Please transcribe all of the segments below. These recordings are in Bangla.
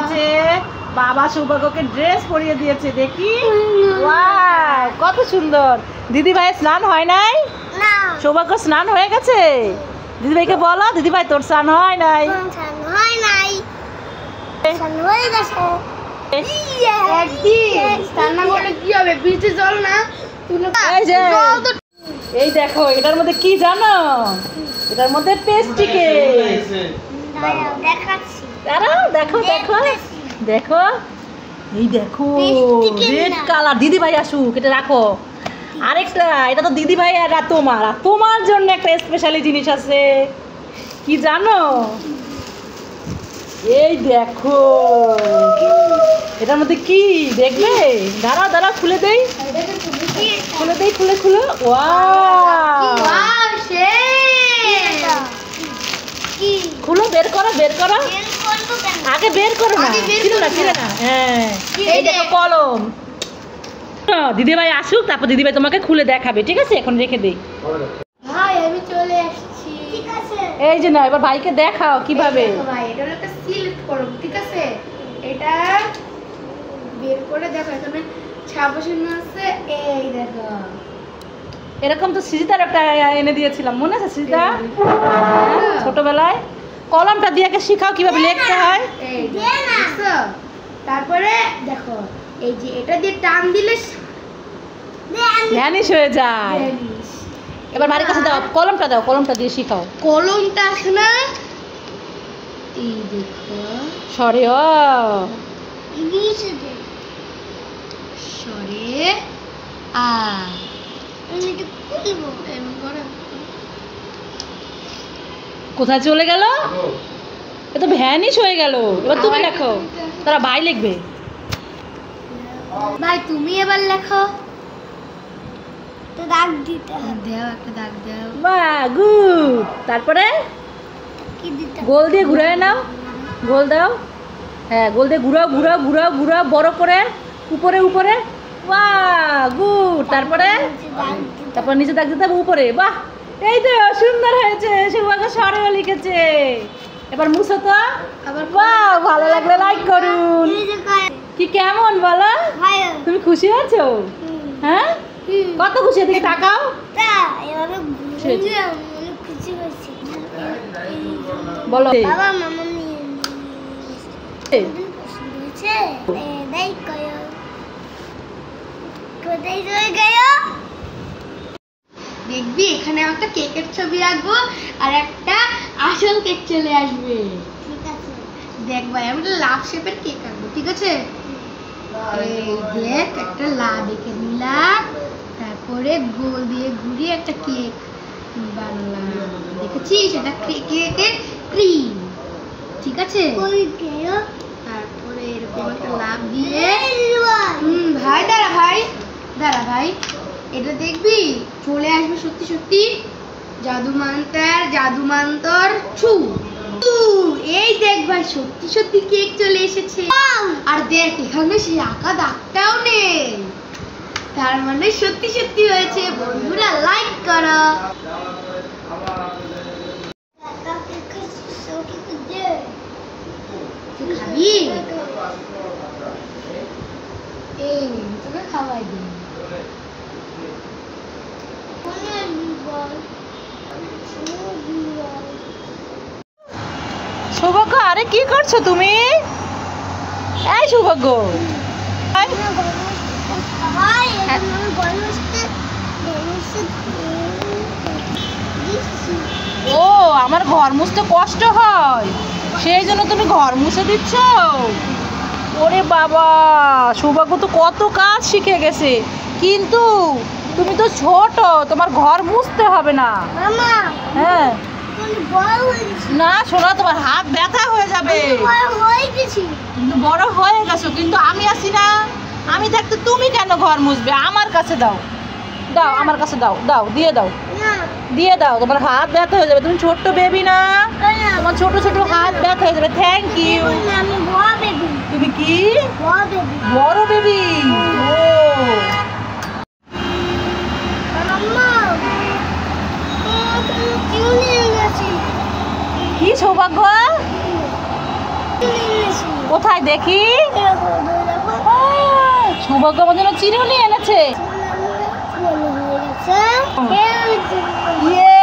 হয়েছে, বাবা সৌভাগ্যকে ড্রেস পরিয়ে দিয়েছে। দেখি, ওয়াও কত সুন্দর। দিদি ভাই স্নান হয় নাই? সৌভাগ্য স্নান হয়ে গেছে? দিদি ভাইকে বলো, দিদি ভাই তোর স্নান হয় নাই? এই দেখো, এটার মধ্যে কি জানো? এটার মধ্যে পেস্ট্রি কেক। দাঁড়াও, দেখো দেখো দেখো, এই দেখো রেড কালার। দিদি ভাই আসুক, এটা রাখো। আরেকটা, এটা তো দিদি ভাই আর তোমার, আর তোমার জন্য একটা স্পেশালি জিনিস আছে। কি জানো? এই দেখো, এটার মধ্যে কি দেখবে? দাঁড়াও দাঁড়াও, খুলে দেই, খুলে দেই, খুলে খুলে। ওয়াও, খুলো, বের করো, বের করো, আগে বের করো না, ছিল না, ছিল না। হ্যাঁ, এই দেখো কলম। দিদি ভাই আসুক, তারপর দিদি ভাই তোমাকে খুলে দেখাবে, ঠিক আছে? এখন রেখে দেই। ভাই আমি চলে আসছি। ঠিক আছে, এই যে না, এবার ভাইকে দেখাও কিভাবে। ভাই এটা হলো একটা সিলেক্ট করো, ঠিক আছে? এটা বের করে দেখো, এখানে ছাপ বসানো আছে। এই দেখো, এরকম তো সিজিদার একটা এনে দিয়েছিলাম, মনে আছে সিজিদা? ছোটবেলায় কলমটা দিয়ে শিখাও কিভাবে লিখতে হয়। এই দেখো, তারপরে দেখো এই যে এটা দিয়ে টান দিলে ভ্যানিশ হয়ে যায়। এবার বাড়ির কাছে দাও, কলমটা দাও, কলমটা দিয়ে শিখাও। কলমটা আছে না, এই দেখো, সরে ও ইংলিশে দে, সরে আ, আমি এটা খুলবো, এমন করে। কোথায় চলে গেল? এ তো ভ্যানিশ হয়ে গেল। এবার তুমি লেখো, তারা ভাই লিখবে। ভাই তুমি এবার লেখো। তো দাগ দিতে হবে, দাও একটা দাগ দাও। বাহ, গুড। তারপরে কি দিতে? গোল দিয়ে ঘুরায় নাও, গোল দাও। হ্যাঁ, গোল দিয়ে ঘুরাও ঘুরাও ঘুরাও ঘুরাও, বড় করে উপরে উপরে। বাহ, গুড। তারপরে তারপর নিচে দাগ দিতে হবে উপরে। বাহ, এই তো সুন্দর হয়েছে। সৌভাগ্য সরেও লিখেছে। এবার মুছো তো। আবার বাহ, ভালো লাগলে লাইক করুন। কি কেমন বলো? তুমি খুশি আছো? হ্যাঁ, কত খুশি? এদিকে তাকাও। বলো বাবা মামা দেখবি, এখানে একটা কেকের ছবি আঁকবো আর একটা আসল কেক চলে আসবে। ঠিক আছে, দেখ ভাই, আমি একটা লাভ শেপের কেক আঁকবো, ঠিক আছে? এই দেখ, একটা লাভ এঁকে নিলাম, তারপরে গোল দিয়ে ঘুরিয়ে একটা কেক বানালাম। দেখেছিস, এটা কেকের ক্রিম, ঠিক আছে? তারপরে এরকম একটা লাভ দিয়ে, ভাই দাঁড়া, ভাই দাঁড়া, ভাই এটা দেখবি চলে আসবে সত্যি সত্যি। জাদু মান্তর ছু। এই দেখ ভাই, সত্যি সত্যি কেক চলে এসেছে। আর দেখ, এখানে সেই আঁকা দাগটাও নেই, তার মানে সত্যি সত্যি হয়েছে। বন্ধুরা লাইক করো। তুই খাবি? এই তোকে খাওয়াই দিই। সৌভাগ্য, আরে কি করছো তুমি? এই সৌভাগ্য, ও আমার ঘর মুছতে কষ্ট হয়, সেই জন্য তুমি ঘর মুছে দিচ্ছ? ওরে বাবা, সৌভাগ্য তো কত কাজ শিখে গেছে, কিন্তু তুমি তো ছোট, তোমার ঘর মুছতে হবে না। হ্যাঁ না শোনা, তোমার হাত ব্যথা হয়ে যাবে। কিন্তু বড় হয়ে গেছো, কিন্তু আমি আছি না, আমি থাকতে তুমি কেন ঘর মুছবে? আমার কাছে দাও, দাও আমার কাছে দাও, দাও দিয়ে দাও, দিয়ে দাও। তোমার হাত ব্যথা হয়ে যাবে, তুমি ছোট্ট বেবি না, তোমার ছোট ছোট হাত ব্যথা হয়ে যাবে। Thank you. তুমি কি বড় বেবি? কি সৌভাগ্য? কোথায় দেখি? সৌভাগ্য আমার জন্য চিরুনি এনেছে। ইয়ে,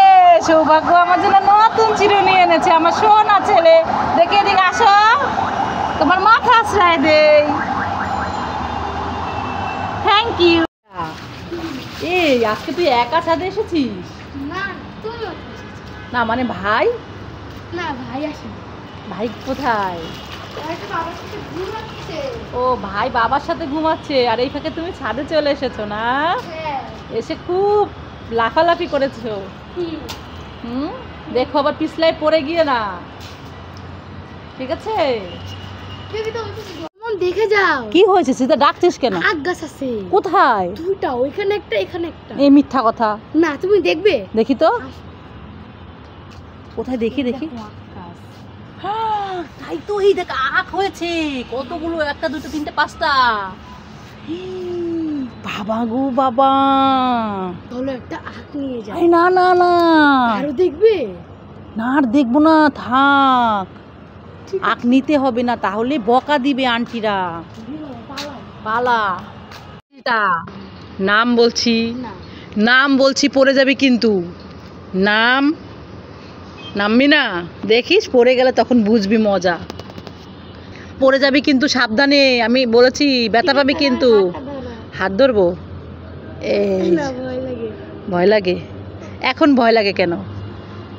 সৌভাগ্য আমার জন্য নতুন চিরুনি এনেছে। আমার সোনা ছেলে, দেখে এদিকে আসো, তোমার মাথা আশ্রয় দেই। Thank you. এই আজকে তুই একা ছাদে এসেছিস? না তুমি না মানে ভাই? না ভাই আসে। ভাই কোথায়? ও ভাই বাবার সাথে ঘুমাচ্ছে, আর এই ফাঁকে তুমি ছাদে চলে এসেছো না? এসে খুব লাফালাফি করেছো। দেখো আবার পিছলাই পড়ে গিয়ে না, ঠিক আছে? দেখে যাও। কি হয়েছে সেটা ডাকছিস কেন? আগ গাছ আছে। কোথায়? দুইটা, ওইখানে একটা এখানে একটা। এই মিথ্যা কথা। না তুমি দেখবে। দেখি তো কোথায়, দেখি দেখি। তাই তো, এই দেখ আখ হয়েছে কতগুলো, একটা দুটো তিনটে পাঁচটা। বাবা গো বাবা, তাহলে একটা আখ নিয়ে যাও। না না না, আরো দেখবে? না আর দেখবো না, থাক। আখ নিতে হবে না, তাহলে বকা দিবে আন্টিরা। পালা। নাম বলছি, নাম বলছি, পড়ে যাবি কিন্তু। নাম নামবি না, দেখিস পড়ে গেলে তখন বুঝবি মজা। পড়ে যাবি কিন্তু, সাবধানে, আমি বলেছি, ব্যথা পাবি কিন্তু। হাত ধরবো? এই ভয় লাগে? এখন ভয় লাগে কেন?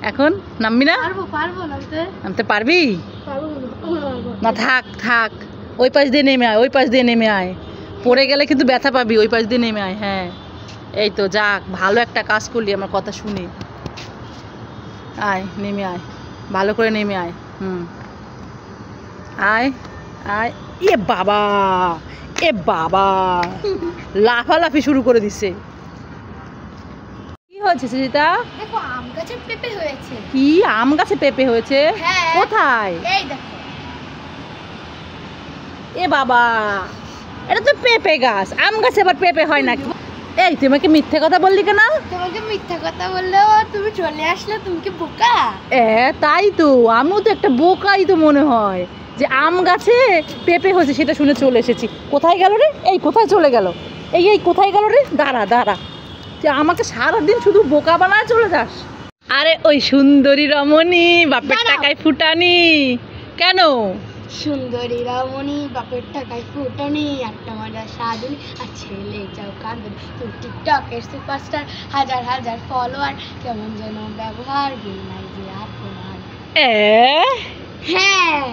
এখন নামবি না? নামতে পারবি না? থাক থাক, ওই পাশ দিয়ে নেমে আয়, ওই পাশ দিয়ে নেমে আয়। পড়ে গেলে কিন্তু ব্যথা পাবি, ওই পাশ দিয়ে নেমে আয়। হ্যাঁ এই তো, যাক ভালো একটা কাজ করলি আমার কথা শুনে। আয় নেমে আয়, ভালো করে নেমে আয়। আয় আয়। এ বাবা, এ বাবা, লাফালাফি শুরু করে দিছে। কি হয়েছে সুজিতা? দেখো আম গাছে পেঁপে হয়েছে। কি আম গাছে পেঁপে হয়েছে? হ্যাঁ। কোথায়? এই দেখো। এ বাবা, এটা তো পেঁপে গাছ, আম গাছে আবার পেঁপে হয় নাকি? এই তোমাকে মিথ্যে কথা বললি কেন? তোমাকে মিথ্যা কথা বললেও তুমি চলে আসলে, তুমি কি বোকা? তাই তো, আমিও তো একটা বোকাই তো মনে হয়, যে আম গাছে পেঁপে হয়েছে সেটা শুনে চলে এসেছি। কোথায় গেল রে? এই কোথায় চলে গেল? এই এই কোথায় গেল রে? দাঁড়া দাঁড়া, তুই আমাকে সারাদিন শুধু বোকা বানায় চলে যাস। আরে ওই সুন্দরী রমণী, বাপের টাকায় ফুটানি। কেন? সুন্দরী রমণী, বাপের টাকায় ফুটানি, একটা মজা সাধুনি, আর ছেলে যাও কান্দনি। তুমি টিকটকের সুপারস্টার, হাজার হাজার ফলোয়ার, কেমন যেন ব্যবহার, গুণ নাই যে আর তোমার। হ্যাঁ